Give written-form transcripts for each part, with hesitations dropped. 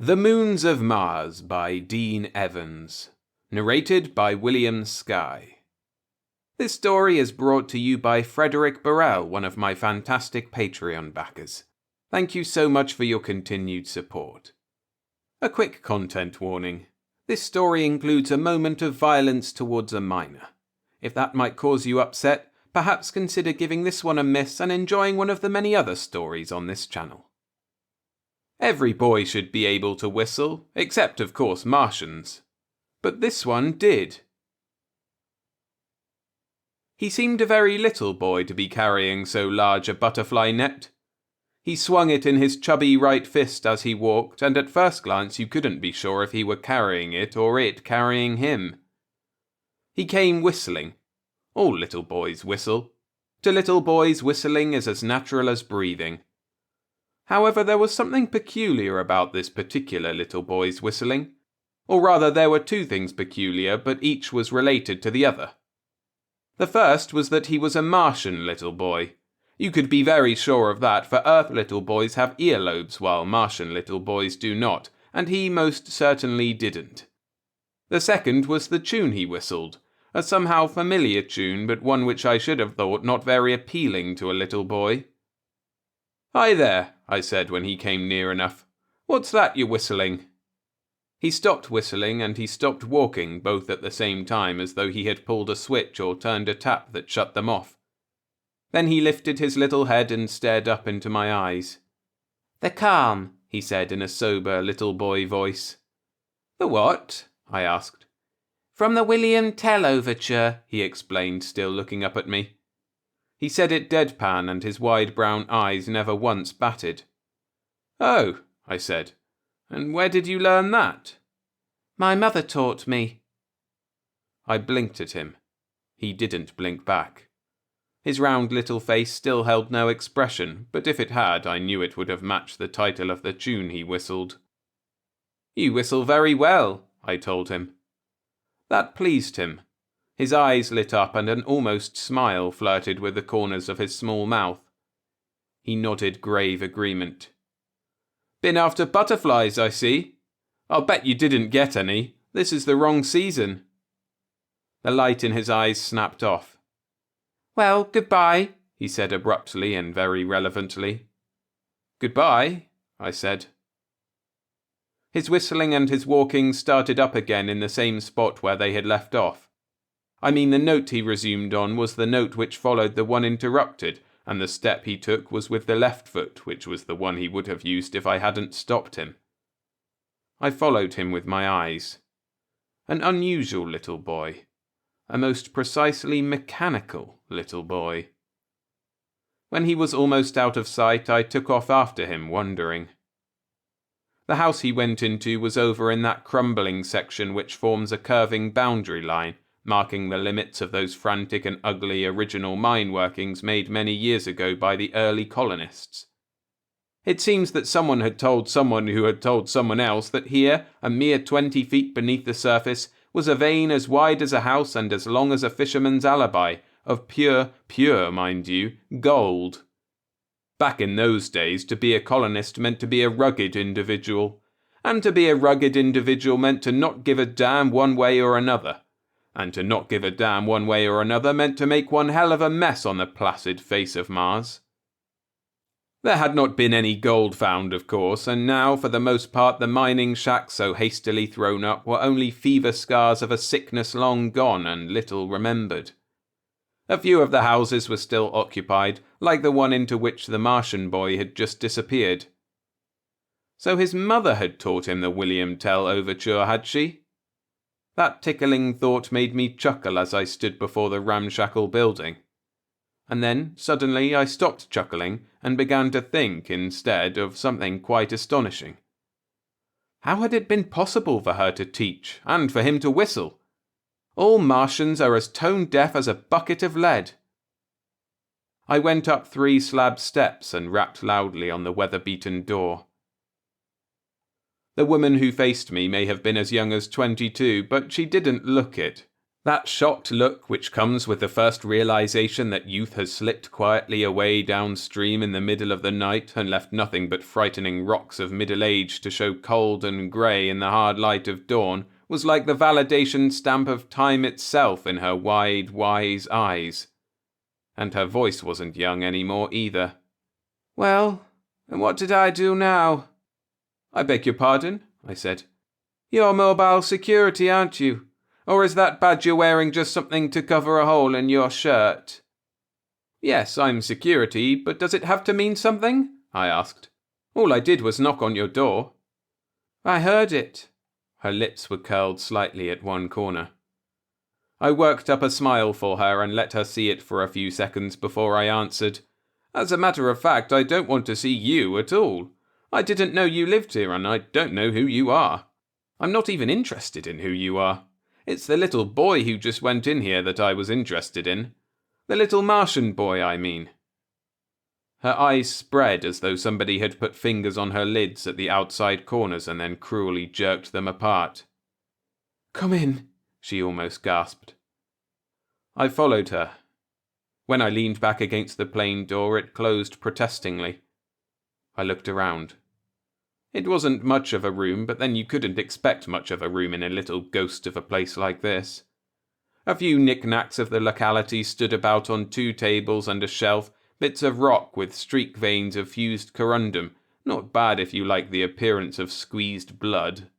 The Moons of Mars by Dean Evans. Narrated by William Skye. This story is brought to you by Frederick Burrell, one of my fantastic Patreon backers. Thank you so much for your continued support. A quick content warning. This story includes a moment of violence towards a minor. If that might cause you upset, perhaps consider giving this one a miss and enjoying one of the many other stories on this channel. Every boy should be able to whistle, except of course Martians. But this one did. He seemed a very little boy to be carrying so large a butterfly net. He swung it in his chubby right fist as he walked, and at first glance you couldn't be sure if he were carrying it or it carrying him. He came whistling. All little boys whistle. To little boys, whistling is as natural as breathing. However, there was something peculiar about this particular little boy's whistling. Or rather, there were two things peculiar, but each was related to the other. The first was that he was a Martian little boy. You could be very sure of that, for Earth little boys have earlobes while Martian little boys do not, and he most certainly didn't. The second was the tune he whistled, a somehow familiar tune, but one which I should have thought not very appealing to a little boy. "Hi there," I said when he came near enough. "What's that you're whistling?" He stopped whistling and he stopped walking, both at the same time, as though he had pulled a switch or turned a tap that shut them off. Then he lifted his little head and stared up into my eyes. "The calm," he said in a sober little boy voice. "The what?" I asked. "From the William Tell overture," he explained, still looking up at me. He said it deadpan, and his wide brown eyes never once batted. "Oh," I said, "and where did you learn that?" "My mother taught me." I blinked at him. He didn't blink back. His round little face still held no expression, but if it had, I knew it would have matched the title of the tune he whistled. "You whistle very well," I told him. That pleased him. His eyes lit up and an almost smile flirted with the corners of his small mouth. He nodded grave agreement. "Been after butterflies, I see. I'll bet you didn't get any. This is the wrong season." The light in his eyes snapped off. "Well, goodbye," he said abruptly and very relevantly. "Goodbye," I said. His whistling and his walking started up again in the same spot where they had left off. I mean, the note he resumed on was the note which followed the one interrupted, and the step he took was with the left foot, which was the one he would have used if I hadn't stopped him. I followed him with my eyes. An unusual little boy. A most precisely mechanical little boy. When he was almost out of sight, I took off after him, wondering. The house he went into was over in that crumbling section which forms a curving boundary line, marking the limits of those frantic and ugly original mine workings made many years ago by the early colonists. It seems that someone had told someone who had told someone else that here, a mere 20 feet beneath the surface, was a vein as wide as a house and as long as a fisherman's alibi, of pure, mind you, gold. Back in those days, to be a colonist meant to be a rugged individual, and to be a rugged individual meant to not give a damn one way or another. And to not give a damn one way or another meant to make one hell of a mess on the placid face of Mars. There had not been any gold found, of course, and now, for the most part, the mining shacks so hastily thrown up were only fever scars of a sickness long gone and little remembered. A few of the houses were still occupied, like the one into which the Martian boy had just disappeared. So his mother had taught him the William Tell overture, had she? That tickling thought made me chuckle as I stood before the ramshackle building. And then, suddenly, I stopped chuckling and began to think, instead, of something quite astonishing. How had it been possible for her to teach, and for him to whistle? All Martians are as tone-deaf as a bucket of lead. I went up 3 slab steps and rapped loudly on the weather-beaten door. The woman who faced me may have been as young as 22, but she didn't look it. That shocked look which comes with the first realization that youth has slipped quietly away downstream in the middle of the night and left nothing but frightening rocks of middle age to show cold and grey in the hard light of dawn was like the validation stamp of time itself in her wide, wise eyes. And her voice wasn't young anymore either. "Well, and what did I do now?" "I beg your pardon," I said. "You're mobile security, aren't you? Or is that badge you're wearing just something to cover a hole in your shirt?" "Yes, I'm security, but does it have to mean something?" I asked. "All I did was knock on your door." "I heard it." Her lips were curled slightly at one corner. I worked up a smile for her and let her see it for a few seconds before I answered. "As a matter of fact, I don't want to see you at all. I didn't know you lived here and I don't know who you are. I'm not even interested in who you are. It's the little boy who just went in here that I was interested in. The little Martian boy, I mean." Her eyes spread as though somebody had put fingers on her lids at the outside corners and then cruelly jerked them apart. "Come in," she almost gasped. I followed her. When I leaned back against the plain door, it closed protestingly. I looked around. It wasn't much of a room, but then you couldn't expect much of a room in a little ghost of a place like this. A few knickknacks of the locality stood about on 2 tables and a shelf, bits of rock with streak veins of fused corundum, not bad if you like the appearance of squeezed blood.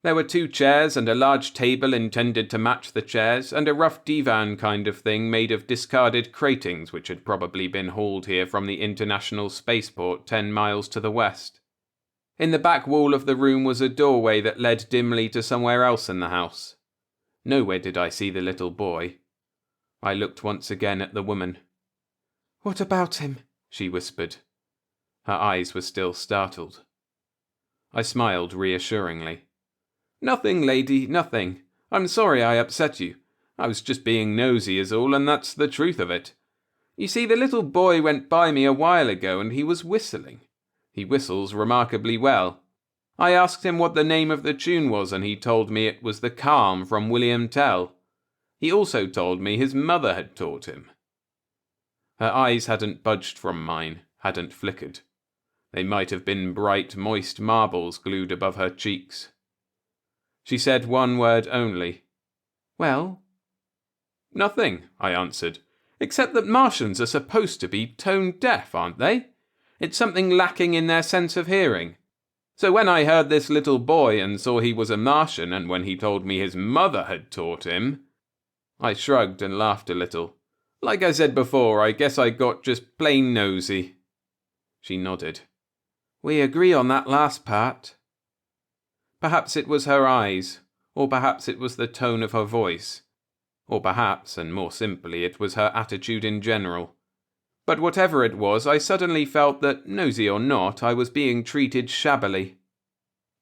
There were 2 chairs and a large table intended to match the chairs, and a rough divan kind of thing made of discarded cratings which had probably been hauled here from the international spaceport 10 miles to the west. In the back wall of the room was a doorway that led dimly to somewhere else in the house. Nowhere did I see the little boy. I looked once again at the woman. "What about him?" she whispered. Her eyes were still startled. I smiled reassuringly. "Nothing, lady, nothing. I'm sorry I upset you. I was just being nosy is all, and that's the truth of it. You see, the little boy went by me a while ago and he was whistling. He whistles remarkably well. I asked him what the name of the tune was and he told me it was The Calm from William Tell. He also told me his mother had taught him." Her eyes hadn't budged from mine, hadn't flickered. They might have been bright, moist marbles glued above her cheeks. She said one word only. "Well?" "Nothing," I answered, "except that Martians are supposed to be tone deaf, aren't they? It's something lacking in their sense of hearing. So when I heard this little boy and saw he was a Martian, and when he told me his mother had taught him..." I shrugged and laughed a little. "Like I said before, I guess I got just plain nosy." She nodded. "We agree on that last part." Perhaps it was her eyes, or perhaps it was the tone of her voice, or perhaps, and more simply, it was her attitude in general. But whatever it was, I suddenly felt that, nosy or not, I was being treated shabbily.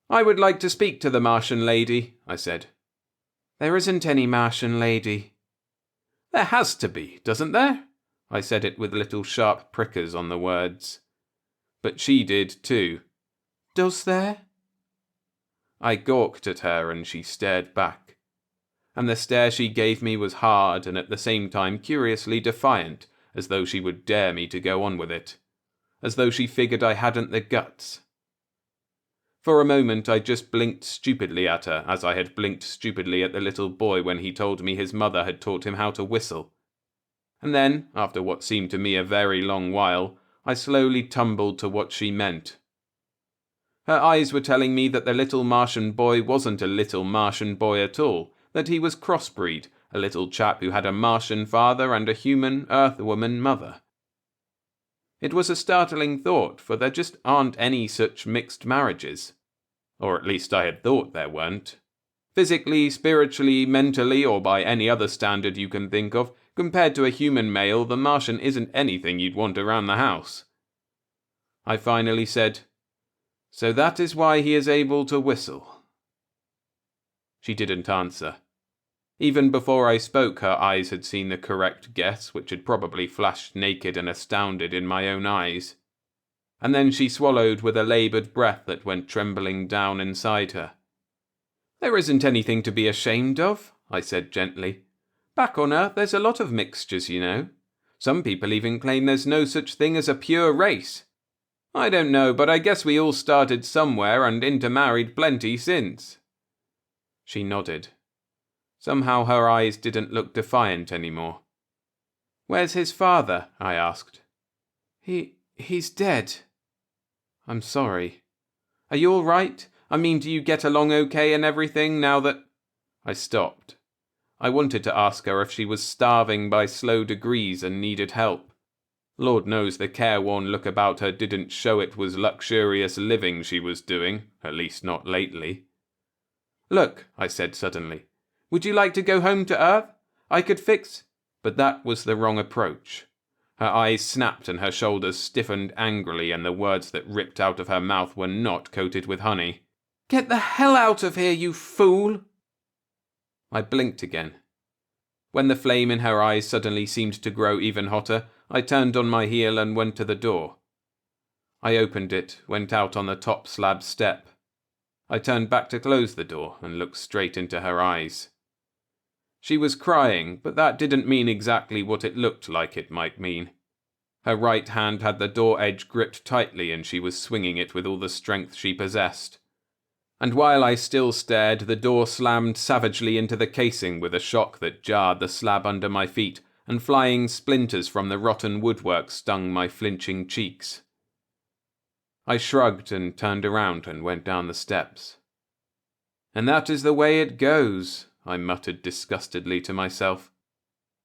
"I would like to speak to the Martian lady," I said. "There isn't any Martian lady." "There has to be, doesn't there?" I said it with little sharp prickers on the words. But she did too. "Does there?" I gawked at her and she stared back. And the stare she gave me was hard and at the same time curiously defiant, as though she would dare me to go on with it. As though she figured I hadn't the guts. For a moment I just blinked stupidly at her, as I had blinked stupidly at the little boy when he told me his mother had taught him how to whistle. And then, after what seemed to me a very long while, I slowly tumbled to what she meant. Her eyes were telling me that the little Martian boy wasn't a little Martian boy at all, that he was crossbreed, a little chap who had a Martian father and a human, Earthwoman mother. It was a startling thought, for there just aren't any such mixed marriages. Or at least I had thought there weren't. Physically, spiritually, mentally, or by any other standard you can think of, compared to a human male, the Martian isn't anything you'd want around the house. I finally said, "So that is why he is able to whistle." She didn't answer. Even before I spoke, her eyes had seen the correct guess, which had probably flashed naked and astounded in my own eyes. And then she swallowed with a laboured breath that went trembling down inside her. "There isn't anything to be ashamed of," I said gently. Back on Earth there's a lot of mixtures, you know. Some people even claim there's no such thing as a pure race. I don't know, but I guess we all started somewhere and intermarried plenty since. She nodded. Somehow her eyes didn't look defiant anymore. Where's his father? I asked. He's dead. I'm sorry. Are you all right? I mean, do you get along okay and everything now that... I stopped. I wanted to ask her if she was starving by slow degrees and needed help. Lord knows the careworn look about her didn't show it was luxurious living she was doing, at least not lately. Look, I said suddenly, would you like to go home to Earth? I could fix... But that was the wrong approach. Her eyes snapped and her shoulders stiffened angrily, and the words that ripped out of her mouth were not coated with honey. Get the hell out of here, you fool! I blinked again. When the flame in her eyes suddenly seemed to grow even hotter, I turned on my heel and went to the door. I opened it, went out on the top slab step. I turned back to close the door and looked straight into her eyes. She was crying, but that didn't mean exactly what it looked like it might mean. Her right hand had the door edge gripped tightly and she was swinging it with all the strength she possessed. And while I still stared, the door slammed savagely into the casing with a shock that jarred the slab under my feet, and flying splinters from the rotten woodwork stung my flinching cheeks. I shrugged and turned around and went down the steps. And that is the way it goes, I muttered disgustedly to myself.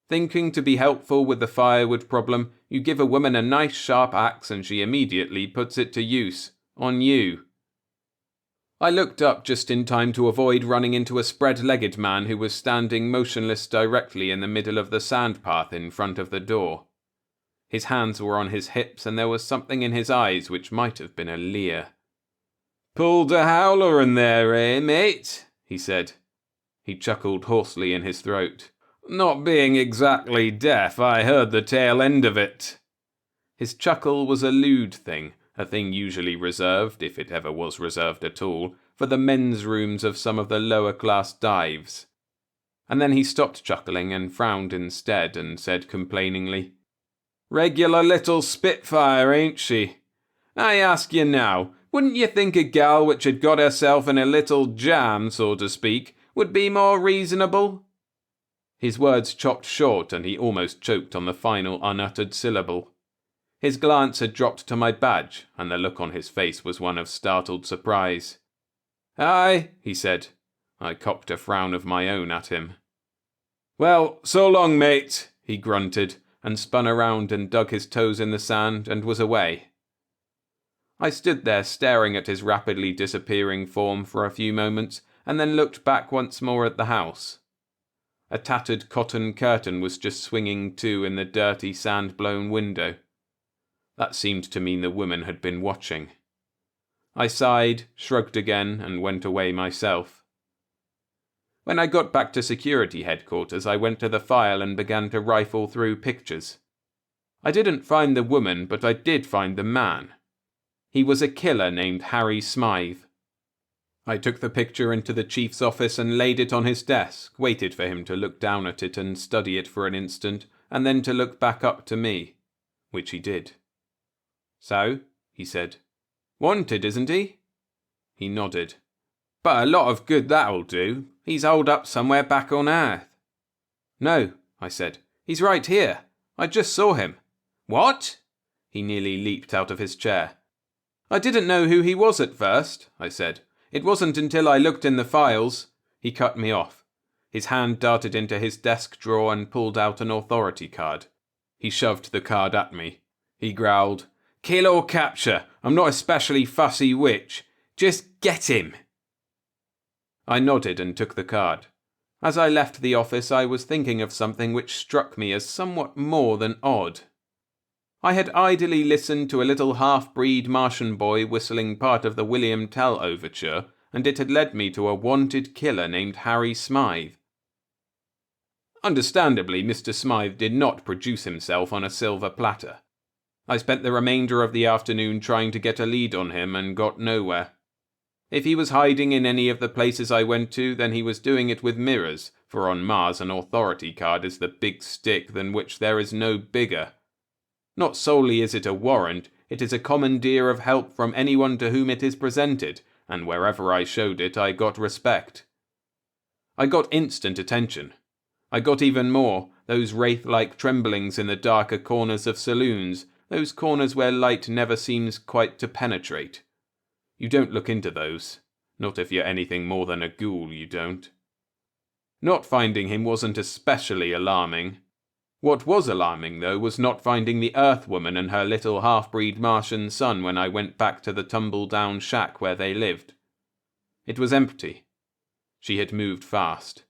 Thinking to be helpful with the firewood problem, you give a woman a nice sharp axe and she immediately puts it to use, on you. I looked up just in time to avoid running into a spread-legged man who was standing motionless directly in the middle of the sand path in front of the door. His hands were on his hips and there was something in his eyes which might have been a leer. "Pulled a howler in there, eh, mate?" he said. He chuckled hoarsely in his throat. "Not being exactly deaf, I heard the tail end of it." His chuckle was a lewd thing, a thing usually reserved, if it ever was reserved at all, for the men's rooms of some of the lower-class dives. And then he stopped chuckling and frowned instead and said complainingly, "Regular little spitfire, ain't she? I ask you now, wouldn't you think a gal which had got herself in a little jam, so to speak, would be more reasonable?" His words chopped short and he almost choked on the final unuttered syllable. His glance had dropped to my badge, and the look on his face was one of startled surprise. "Aye," he said. I cocked a frown of my own at him. "Well, so long, mate," he grunted, and spun around and dug his toes in the sand and was away. I stood there staring at his rapidly disappearing form for a few moments, and then looked back once more at the house. A tattered cotton curtain was just swinging to in the dirty sand-blown window. That seemed to mean the woman had been watching. I sighed, shrugged again, and went away myself. When I got back to security headquarters, I went to the file and began to rifle through pictures. I didn't find the woman, but I did find the man. He was a killer named Harry Smythe. I took the picture into the chief's office and laid it on his desk, waited for him to look down at it and study it for an instant, and then to look back up to me, which he did. "So?" he said. "Wanted, isn't he?" He nodded. "But a lot of good that'll do. He's holed up somewhere back on Earth." "No," I said. "He's right here. I just saw him." "What?" He nearly leaped out of his chair. "I didn't know who he was at first," I said. "It wasn't until I looked in the files." He cut me off. His hand darted into his desk drawer and pulled out an authority card. He shoved the card at me. He growled, "Kill or capture. I'm not especially fussy which. Just get him." I nodded and took the card. As I left the office, I was thinking of something which struck me as somewhat more than odd. I had idly listened to a little half-breed Martian boy whistling part of the William Tell overture, and it had led me to a wanted killer named Harry Smythe. Understandably, Mr. Smythe did not produce himself on a silver platter. I spent the remainder of the afternoon trying to get a lead on him and got nowhere. If he was hiding in any of the places I went to, then he was doing it with mirrors, for on Mars an authority card is the big stick than which there is no bigger. Not solely is it a warrant, it is a commandeer of help from anyone to whom it is presented, and wherever I showed it I got respect. I got instant attention. I got even more, those wraith-like tremblings in the darker corners of saloons, those corners where light never seems quite to penetrate. You don't look into those. Not if you're anything more than a ghoul, you don't. Not finding him wasn't especially alarming. What was alarming, though, was not finding the Earthwoman and her little half-breed Martian son when I went back to the tumble-down shack where they lived. It was empty. She had moved fast.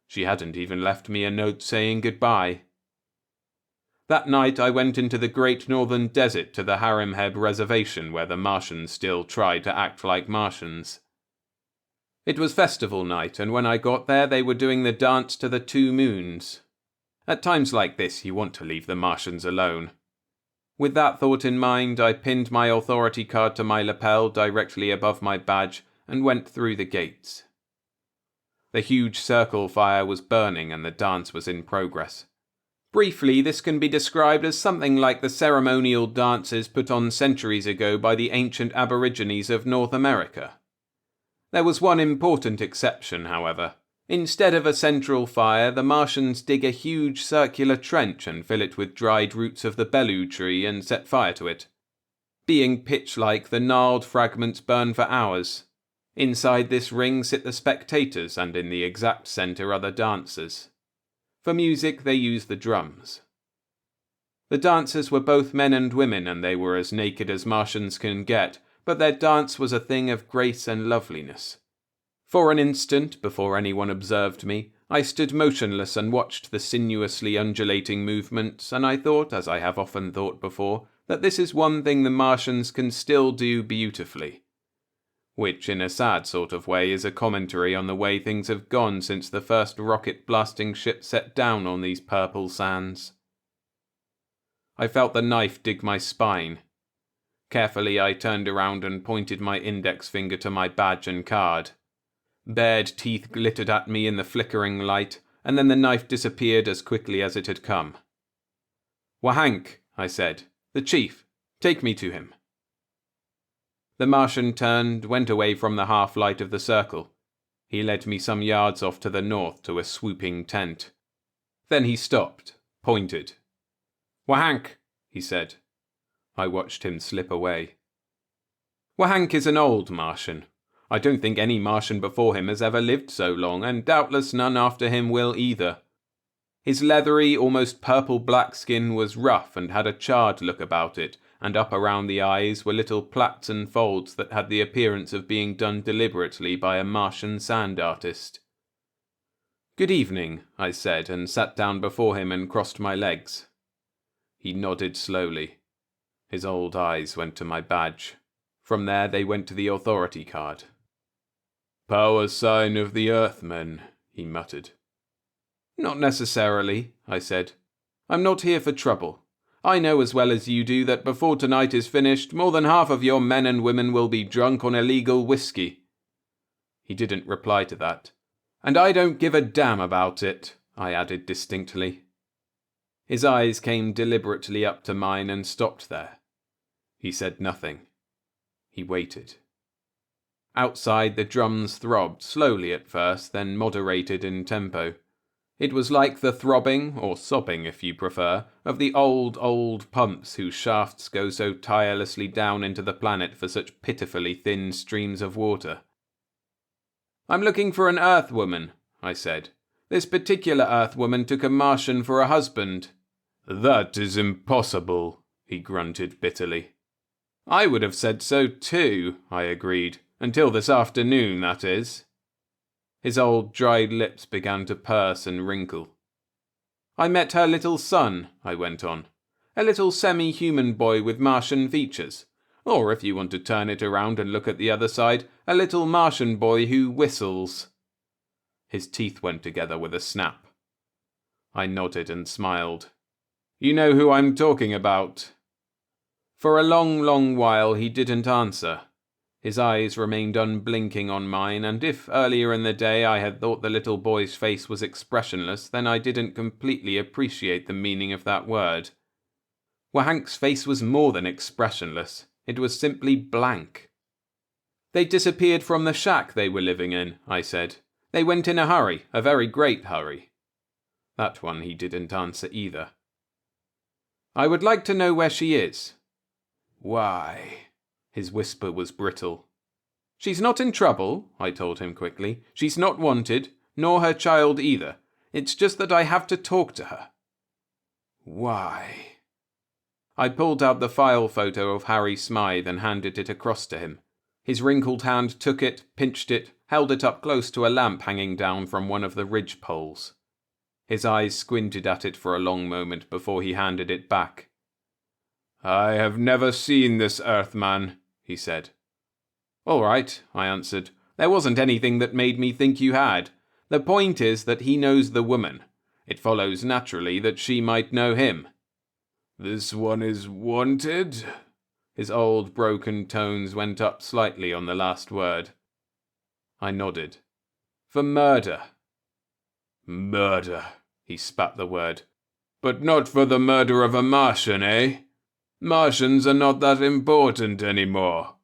She hadn't even left me a note saying goodbye. That night I went into the Great Northern Desert to the Harimheb Reservation where the Martians still tried to act like Martians. It was festival night, and when I got there they were doing the dance to the 2 moons. At times like this you want to leave the Martians alone. With that thought in mind, I pinned my authority card to my lapel directly above my badge and went through the gates. The huge circle fire was burning and the dance was in progress. Briefly, this can be described as something like the ceremonial dances put on centuries ago by the ancient Aborigines of North America. There was one important exception, however. Instead of a central fire, the Martians dig a huge circular trench and fill it with dried roots of the bellu tree and set fire to it. Being pitch-like, the gnarled fragments burn for hours. Inside this ring sit the spectators, and in the exact centre are the dancers. For music they use the drums. The dancers were both men and women, and they were as naked as Martians can get, but their dance was a thing of grace and loveliness. For an instant, before anyone observed me, I stood motionless and watched the sinuously undulating movements, and I thought, as I have often thought before, that this is one thing the Martians can still do beautifully. Which, in a sad sort of way, is a commentary on the way things have gone since the first rocket-blasting ship set down on these purple sands. I felt the knife dig my spine. Carefully I turned around and pointed my index finger to my badge and card. Bared teeth glittered at me in the flickering light, and then the knife disappeared as quickly as it had come. "Wahank," I said. "The chief. Take me to him." The Martian turned, went away from the half-light of the circle. He led me some yards off to the north to a swooping tent. Then he stopped, pointed. "Wahank," he said. I watched him slip away. Wahank is an old Martian. I don't think any Martian before him has ever lived so long, and doubtless none after him will either. His leathery, almost purple-black skin was rough and had a charred look about it, and up around the eyes were little plaits and folds that had the appearance of being done deliberately by a Martian sand artist. "Good evening," I said, and sat down before him and crossed my legs. He nodded slowly. His old eyes went to my badge. From there they went to the authority card. "Power sign of the Earthmen," he muttered. "Not necessarily," I said. "I'm not here for trouble. I know as well as you do that before tonight is finished, more than half of your men and women will be drunk on illegal whiskey." He didn't reply to that. "And I don't give a damn about it," I added distinctly. His eyes came deliberately up to mine and stopped there. He said nothing. He waited. Outside, the drums throbbed, slowly at first, then moderated in tempo. It was like the throbbing, or sobbing if you prefer, of the old pumps whose shafts go so tirelessly down into the planet for such pitifully thin streams of water. "I'm looking for an Earthwoman," I said. "This particular Earthwoman took a Martian for a husband." "That is impossible," he grunted bitterly. "I would have said so too," I agreed. "Until this afternoon, that is." His old dried lips began to purse and wrinkle. "I met her little son," I went on. "A little semi-human boy with Martian features. Or, if you want to turn it around and look at the other side, a little Martian boy who whistles." His teeth went together with a snap. I nodded and smiled. "You know who I'm talking about?" For a long while he didn't answer. His eyes remained unblinking on mine, and if earlier in the day I had thought the little boy's face was expressionless, then I didn't completely appreciate the meaning of that word. Wahank's face was more than expressionless. It was simply blank. "They disappeared from the shack they were living in," I said. "They went in a hurry, a very great hurry." That one he didn't answer either. "I would like to know where she is." "Why?" His whisper was brittle. "She's not in trouble," I told him quickly. "She's not wanted, nor her child either. It's just that I have to talk to her." "Why?" I pulled out the file photo of Harry Smythe and handed it across to him. His wrinkled hand took it, pinched it, held it up close to a lamp hanging down from one of the ridge poles. His eyes squinted at it for a long moment before he handed it back. "I have never seen this Earthman," he said. "All right," I answered. "There wasn't anything that made me think you had. The point is that he knows the woman. It follows naturally that she might know him." "This one is wanted?" His old broken tones went up slightly on the last word. I nodded. "For murder." "Murder," he spat the word. "But not for the murder of a Martian, eh? Martians are not that important anymore."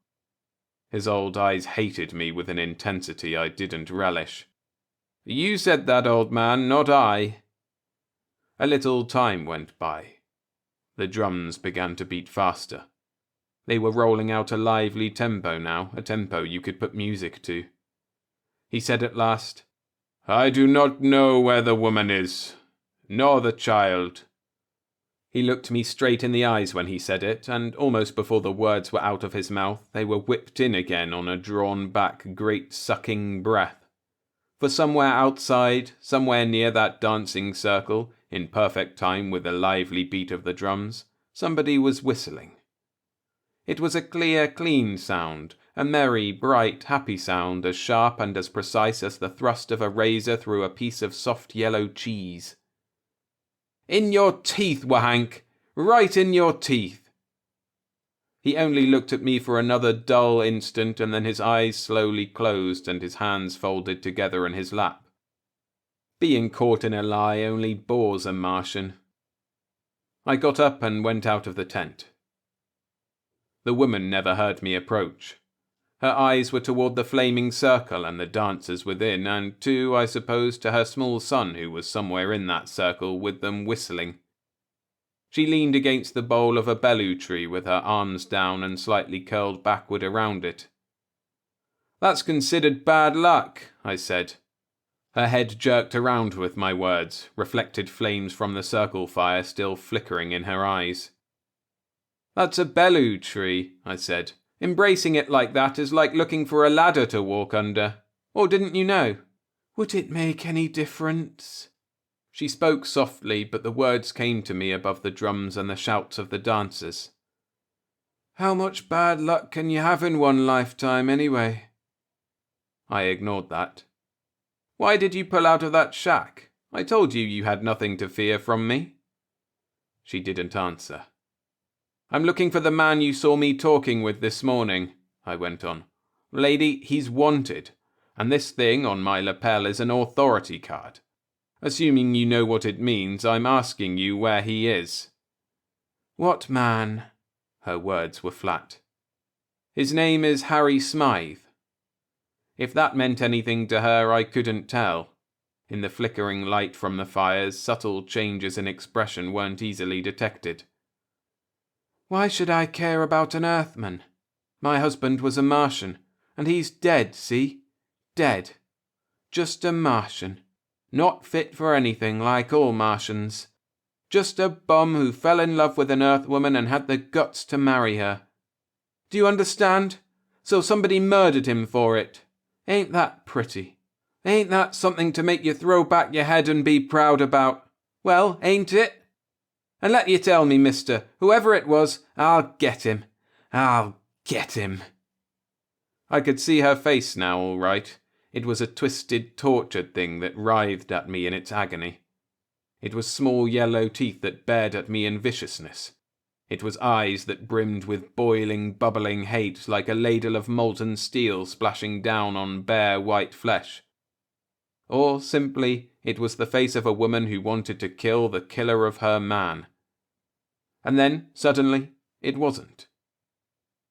His old eyes hated me with an intensity I didn't relish. "You said that, old man, not I." A little time went by. The drums began to beat faster. They were rolling out a lively tempo now, a tempo you could put music to. He said at last, "I do not know where the woman is, nor the child." He looked me straight in the eyes when he said it, and almost before the words were out of his mouth, they were whipped in again on a drawn-back, great sucking breath. For somewhere outside, somewhere near that dancing circle, in perfect time with the lively beat of the drums, somebody was whistling. It was a clear, clean sound, a merry, bright, happy sound, as sharp and as precise as the thrust of a razor through a piece of soft yellow cheese. "In your teeth, Wahank! Right in your teeth!" He only looked at me for another dull instant, and then his eyes slowly closed and his hands folded together in his lap. Being caught in a lie only bores a Martian. I got up and went out of the tent. The woman never heard me approach. Her eyes were toward the flaming circle and the dancers within, and too, I suppose, to her small son who was somewhere in that circle with them whistling. She leaned against the bole of a bellu tree with her arms down and slightly curled backward around it. "That's considered bad luck," I said. Her head jerked around with my words, reflected flames from the circle fire still flickering in her eyes. "That's a bellu tree," I said. "Embracing it like that is like looking for a ladder to walk under. Or didn't you know?" "Would it make any difference?" She spoke softly, but the words came to me above the drums and the shouts of the dancers. "How much bad luck can you have in one lifetime, anyway?" I ignored that. "Why did you pull out of that shack? I told you you had nothing to fear from me." She didn't answer. "I'm looking for the man you saw me talking with this morning," I went on. "Lady, he's wanted, and this thing on my lapel is an authority card. Assuming you know what it means, I'm asking you where he is." "What man?" Her words were flat. "His name is Harry Smythe." If that meant anything to her, I couldn't tell. In the flickering light from the fires, subtle changes in expression weren't easily detected. "Why should I care about an Earthman? My husband was a Martian, and he's dead, see? Dead. Just a Martian. Not fit for anything, like all Martians. Just a bum who fell in love with an Earthwoman and had the guts to marry her. Do you understand? So somebody murdered him for it. Ain't that pretty? Ain't that something to make you throw back your head and be proud about? Well, ain't it? And let you tell me, mister, whoever it was, I'll get him. I'll get him." I could see her face now, all right. It was a twisted, tortured thing that writhed at me in its agony. It was small yellow teeth that bared at me in viciousness. It was eyes that brimmed with boiling, bubbling hate like a ladle of molten steel splashing down on bare white flesh. Or, simply, it was the face of a woman who wanted to kill the killer of her man. And then, suddenly, it wasn't.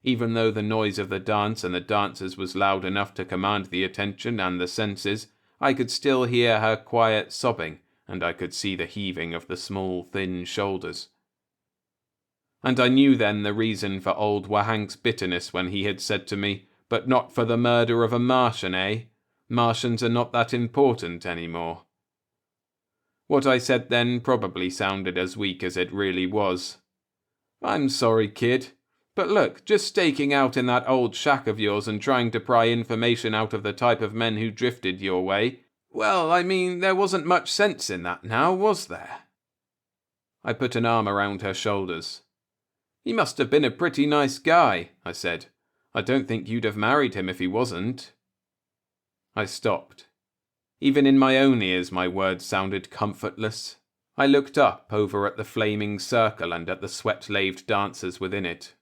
Even though the noise of the dance and the dancers was loud enough to command the attention and the senses, I could still hear her quiet sobbing, and I could see the heaving of the small, thin shoulders. And I knew then the reason for old Wahank's bitterness when he had said to me, "But not for the murder of a Martian, eh? Martians are not that important anymore." What I said then probably sounded as weak as it really was. "I'm sorry, kid. But look, just staking out in that old shack of yours and trying to pry information out of the type of men who drifted your way, well, I mean, there wasn't much sense in that now, was there?" I put an arm around her shoulders. "He must have been a pretty nice guy," I said. "I don't think you'd have married him if he wasn't." I stopped. Even in my own ears my words sounded comfortless. I looked up over at the flaming circle and at the sweat-laved dancers within it.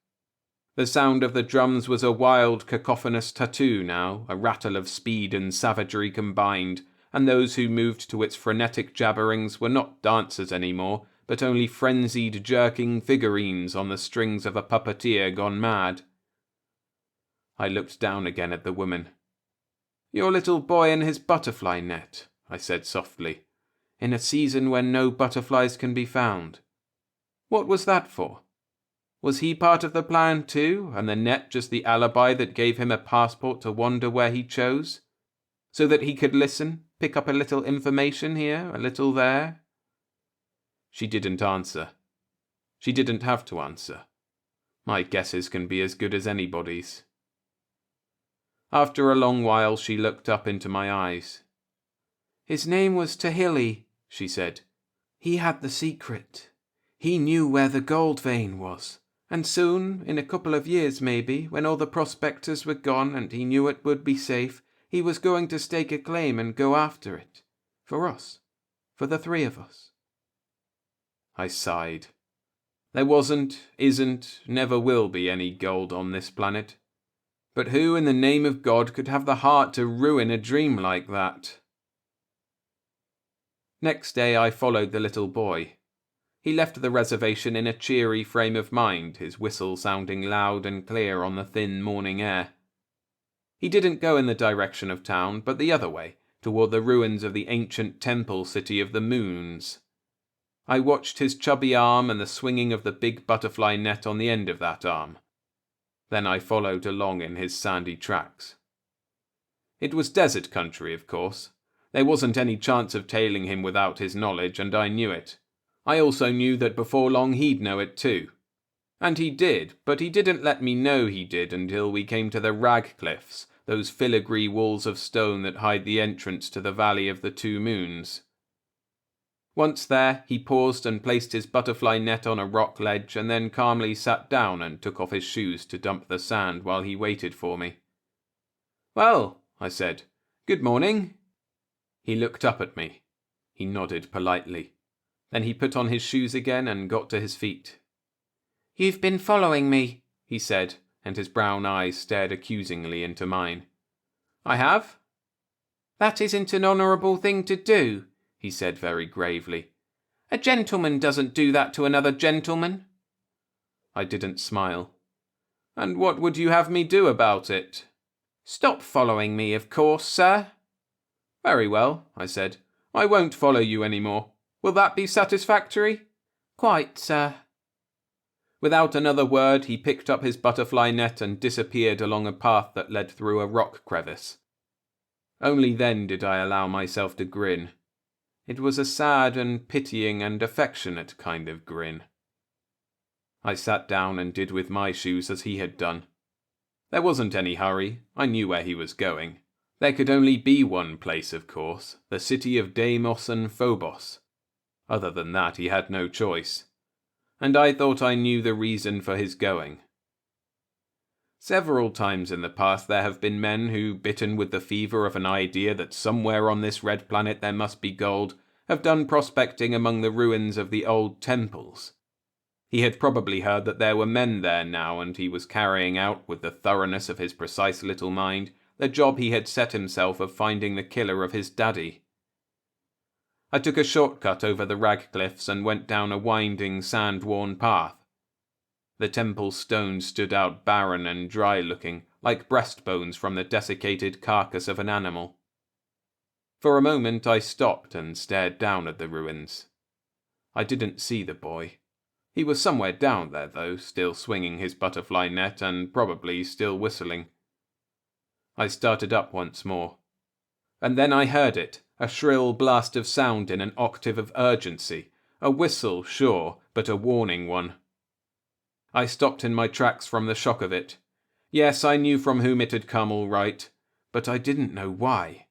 The sound of the drums was a wild, cacophonous tattoo now, a rattle of speed and savagery combined, and those who moved to its frenetic jabberings were not dancers anymore, but only frenzied, jerking figurines on the strings of a puppeteer gone mad. I looked down again at the woman. "Your little boy and his butterfly net," I said softly, "in a season when no butterflies can be found. What was that for? Was he part of the plan too, and the net just the alibi that gave him a passport to wander where he chose? So that he could listen, pick up a little information here, a little there?" She didn't answer. She didn't have to answer. My guesses can be as good as anybody's. After a long while she looked up into my eyes. "His name was Tahili," she said. "He had the secret. He knew where the gold vein was. And soon, in a couple of years maybe, when all the prospectors were gone and he knew it would be safe, he was going to stake a claim and go after it. For us. For the three of us." I sighed. There wasn't, isn't, never will be any gold on this planet. But who in the name of God could have the heart to ruin a dream like that? Next day I followed the little boy. He left the reservation in a cheery frame of mind, his whistle sounding loud and clear on the thin morning air. He didn't go in the direction of town, but the other way, toward the ruins of the ancient temple city of the Moons. I watched his chubby arm and the swinging of the big butterfly net on the end of that arm. Then I followed along in his sandy tracks. It was desert country, of course. There wasn't any chance of tailing him without his knowledge, and I knew it. I also knew that before long he'd know it too. And he did, but he didn't let me know he did until we came to the Rag Cliffs, those filigree walls of stone that hide the entrance to the Valley of the Two Moons. Once there, he paused and placed his butterfly net on a rock ledge and then calmly sat down and took off his shoes to dump the sand while he waited for me. "Well," I said, "good morning." He looked up at me. He nodded politely. Then he put on his shoes again and got to his feet. "You've been following me," he said, and his brown eyes stared accusingly into mine. "I have?" "That isn't an honourable thing to do," he said very gravely. "A gentleman doesn't do that to another gentleman." I didn't smile. "And what would you have me do about it?" "Stop following me, of course, sir." "Very well," I said. "I won't follow you any more. Will that be satisfactory?" "Quite, sir." Without another word, he picked up his butterfly net and disappeared along a path that led through a rock crevice. Only then did I allow myself to grin. It was a sad and pitying and affectionate kind of grin. I sat down and did with my shoes as he had done. There wasn't any hurry. I knew where he was going. There could only be one place, of course, the city of Deimos and Phobos. Other than that, he had no choice. And I thought I knew the reason for his going. Several times in the past there have been men who, bitten with the fever of an idea that somewhere on this red planet there must be gold, have done prospecting among the ruins of the old temples. He had probably heard that there were men there now, and he was carrying out, with the thoroughness of his precise little mind, the job he had set himself of finding the killer of his daddy. I took a shortcut over the rag cliffs and went down a winding, sand-worn path. The temple stones stood out barren and dry-looking, like breastbones from the desiccated carcass of an animal. For a moment I stopped and stared down at the ruins. I didn't see the boy. He was somewhere down there, though, still swinging his butterfly net and probably still whistling. I started up once more. And then I heard it, a shrill blast of sound in an octave of urgency, a whistle, sure, but a warning one. I stopped in my tracks from the shock of it. Yes, I knew from whom it had come all right, but I didn't know why.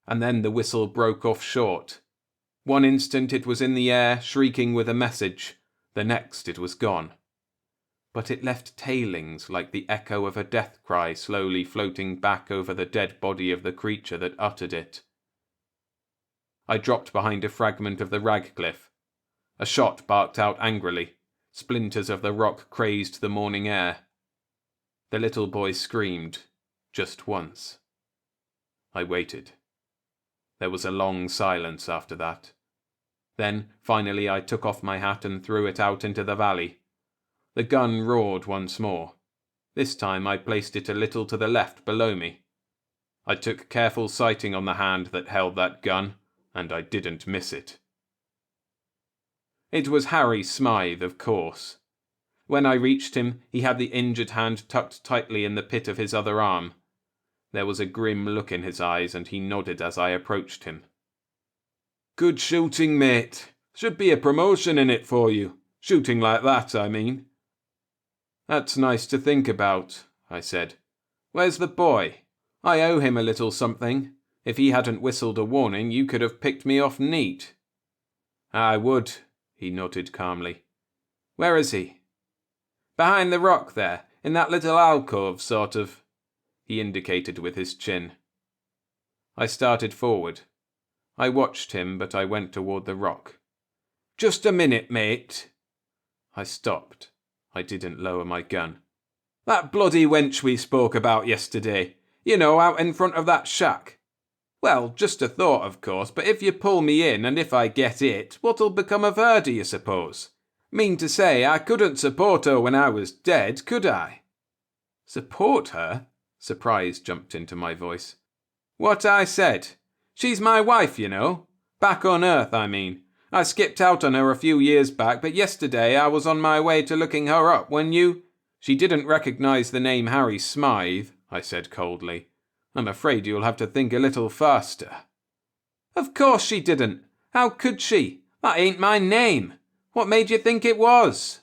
And then the whistle broke off short. One instant it was in the air, shrieking with a message. The next it was gone. But it left tailings like the echo of a death cry slowly floating back over the dead body of the creature that uttered it. I dropped behind a fragment of the rag cliff. A shot barked out angrily. Splinters of the rock crazed the morning air. The little boy screamed, just once. I waited. There was a long silence after that. Then, finally, I took off my hat and threw it out into the valley. The gun roared once more. This time I placed it a little to the left below me. I took careful sighting on the hand that held that gun, and I didn't miss it. It was Harry Smythe, of course. When I reached him, he had the injured hand tucked tightly in the pit of his other arm. There was a grim look in his eyes, and he nodded as I approached him. "Good shooting, mate. Should be a promotion in it for you. Shooting like that, I mean." "That's nice to think about," I said. "Where's the boy? I owe him a little something. If he hadn't whistled a warning, you could have picked me off neat." "I would," he nodded calmly. "Where is he?" "Behind the rock there, in that little alcove, sort of." He indicated with his chin. I started forward. I watched him, but I went toward the rock. "Just a minute, mate." I stopped. I didn't lower my gun. "That bloody wench we spoke about yesterday. You know, out in front of that shack. Well, just a thought, of course, but if you pull me in and if I get it, what'll become of her, do you suppose? Mean to say, I couldn't support her when I was dead, could I?" "Support her?" Surprise jumped into my voice. "What I said. She's my wife, you know. Back on Earth, I mean. I skipped out on her a few years back, but yesterday I was on my way to looking her up when you—" "She didn't recognize the name Harry Smythe," I said coldly. "I'm afraid you'll have to think a little faster." "Of course she didn't. How could she? That ain't my name. What made you think it was?"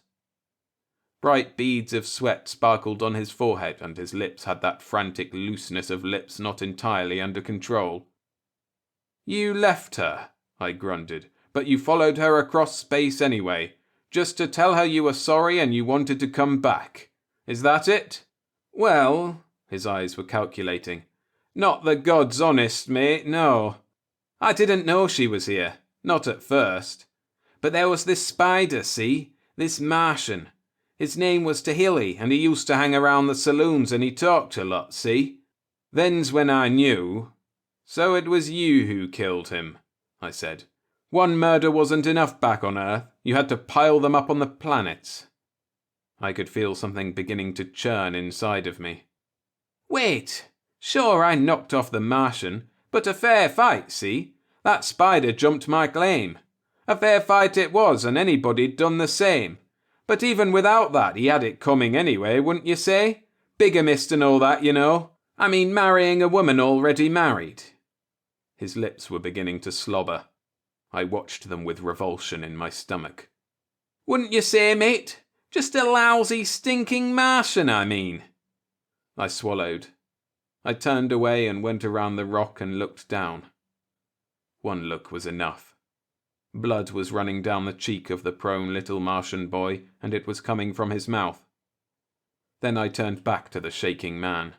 Bright beads of sweat sparkled on his forehead, and his lips had that frantic looseness of lips not entirely under control. "You left her," I grunted, "but you followed her across space anyway, just to tell her you were sorry and you wanted to come back. Is that it?" "Well," his eyes were calculating, "not the God's honest, mate, no. I didn't know she was here, not at first. But there was this spider, see? This Martian. His name was Tahili, and he used to hang around the saloons and he talked a lot, see? Then's when I knew." "So it was you who killed him," I said. "One murder wasn't enough back on Earth. You had to pile them up on the planets." I could feel something beginning to churn inside of me. "Wait. Sure, I knocked off the Martian, but a fair fight, see? That spider jumped my claim. A fair fight it was, and anybody'd done the same. But even without that, he had it coming anyway, wouldn't you say? Bigamist and all that, you know. I mean, marrying a woman already married." His lips were beginning to slobber. I watched them with revulsion in my stomach. "Wouldn't you say, mate? Just a lousy, stinking Martian, I mean." I swallowed. I turned away and went around the rock and looked down. One look was enough. Blood was running down the cheek of the prone little Martian boy, and it was coming from his mouth. Then I turned back to the shaking man.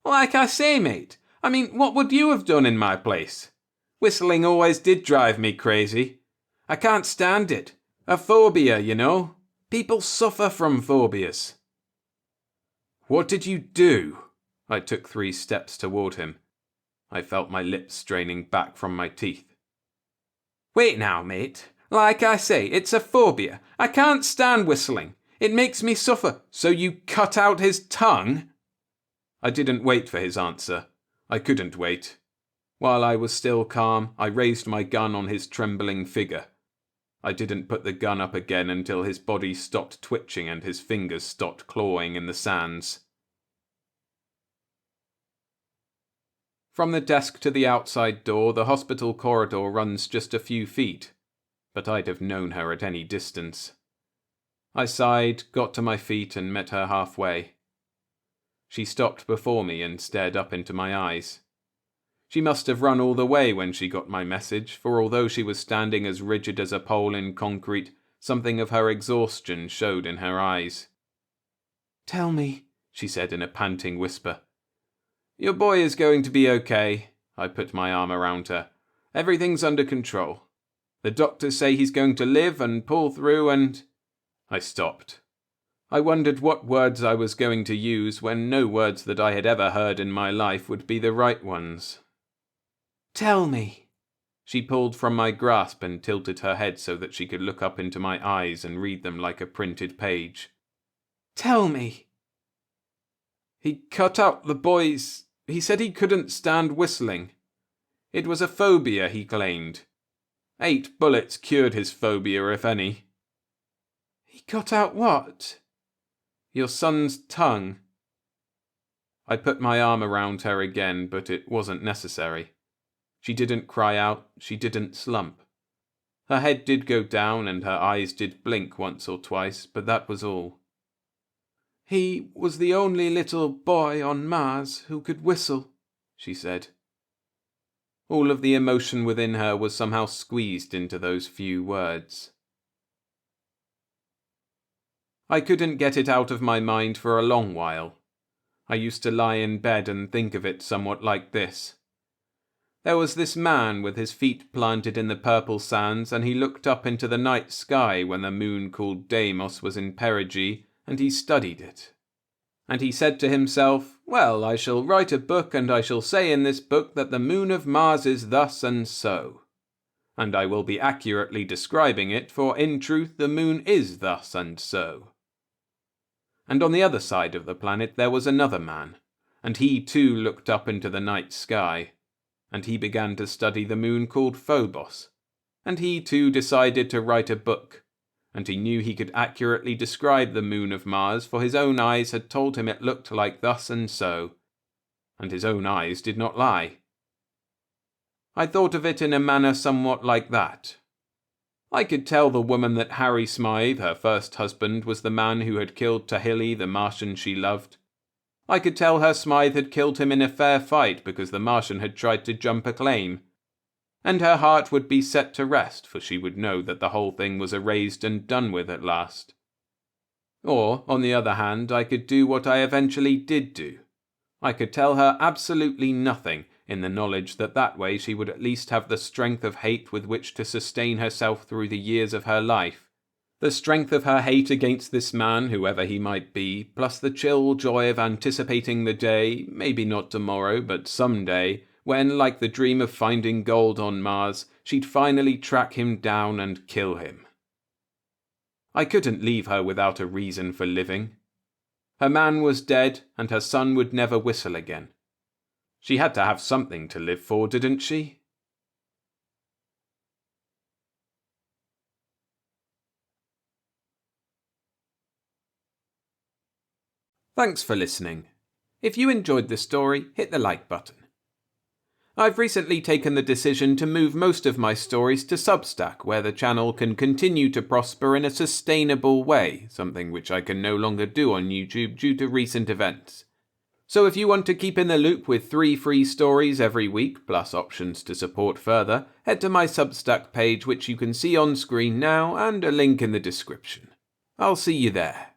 "Like I say, mate, I mean, what would you have done in my place? Whistling always did drive me crazy. I can't stand it. A phobia, you know. People suffer from phobias." "What did you do?" I took 3 steps toward him. I felt my lips straining back from my teeth. "Wait now, mate. Like I say, it's a phobia. I can't stand whistling. It makes me suffer. So you cut out his tongue?" I didn't wait for his answer. I couldn't wait. While I was still calm, I raised my gun on his trembling figure. I didn't put the gun up again until his body stopped twitching and his fingers stopped clawing in the sands. From the desk to the outside door, the hospital corridor runs just a few feet, but I'd have known her at any distance. I sighed, got to my feet, and met her halfway. She stopped before me and stared up into my eyes. She must have run all the way when she got my message, for although she was standing as rigid as a pole in concrete, something of her exhaustion showed in her eyes. "Tell me," she said in a panting whisper. "Your boy is going to be okay." I put my arm around her. "Everything's under control. The doctors say he's going to live and pull through and—" I stopped. I wondered what words I was going to use when no words that I had ever heard in my life would be the right ones. "Tell me." She pulled from my grasp and tilted her head so that she could look up into my eyes and read them like a printed page. "Tell me." "He cut out the boy's... He said he couldn't stand whistling. It was a phobia, he claimed. 8 bullets cured his phobia, if any." "He cut out what?" "Your son's tongue." I put my arm around her again, but it wasn't necessary. She didn't cry out, she didn't slump. Her head did go down and her eyes did blink once or twice, but that was all. "He was the only little boy on Mars who could whistle," she said. All of the emotion within her was somehow squeezed into those few words. I couldn't get it out of my mind for a long while. I used to lie in bed and think of it somewhat like this. There was this man with his feet planted in the purple sands, and he looked up into the night sky when the moon called Deimos was in perigee, and he studied it. And he said to himself, "Well, I shall write a book, and I shall say in this book that the moon of Mars is thus and so. And I will be accurately describing it, for in truth the moon is thus and so." And on the other side of the planet there was another man, and he too looked up into the night sky, and he began to study the moon called Phobos, and he too decided to write a book, and he knew he could accurately describe the moon of Mars, for his own eyes had told him it looked like thus and so, and his own eyes did not lie. I thought of it in a manner somewhat like that. I could tell the woman that Harry Smythe, her first husband, was the man who had killed Tahili, the Martian she loved. I could tell her Smythe had killed him in a fair fight because the Martian had tried to jump a claim. And her heart would be set to rest, for she would know that the whole thing was erased and done with at last. Or, on the other hand, I could do what I eventually did do. I could tell her absolutely nothing, in the knowledge that that way she would at least have the strength of hate with which to sustain herself through the years of her life. The strength of her hate against this man, whoever he might be, plus the chill joy of anticipating the day, maybe not tomorrow, but some day, when, like the dream of finding gold on Mars, she'd finally track him down and kill him. I couldn't leave her without a reason for living. Her man was dead, and her son would never whistle again. She had to have something to live for, didn't she? Thanks for listening. If you enjoyed the story, hit the like button. I've recently taken the decision to move most of my stories to Substack, where the channel can continue to prosper in a sustainable way, something which I can no longer do on YouTube due to recent events. So if you want to keep in the loop with 3 free stories every week, plus options to support further, head to my Substack page, which you can see on screen now, and a link in the description. I'll see you there.